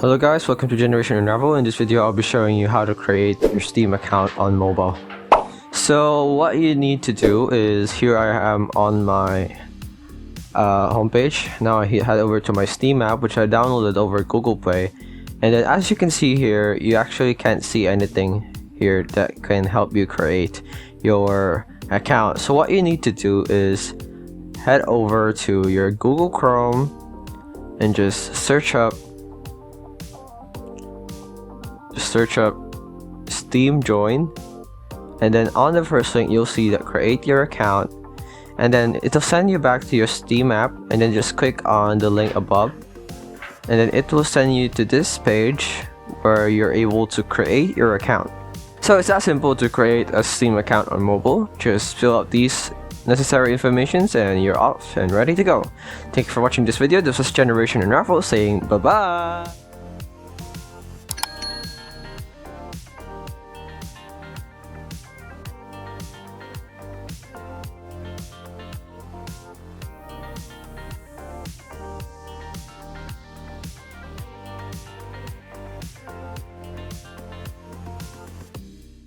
Hello guys, welcome to Generation Unravel. In this video, I'll be showing you how to create your Steam account on mobile. So what you need to do is, here I am on my homepage. Now I head over to my Steam app, which I downloaded over Google Play. And then as you can see here, you actually can't see anything here that can help you create your account. So what you need to do is head over to your Google Chrome and just search up Steam Join, and then on the first link you'll see that create your account, and then it'll send you back to your Steam app, and then just click on the link above, and then it will send you to this page where you're able to create your account. So it's that simple to create a Steam account on mobile. Just fill out these necessary informations and you're off and ready to go. Thank you for watching this video. This was Generation Unravel saying bye bye.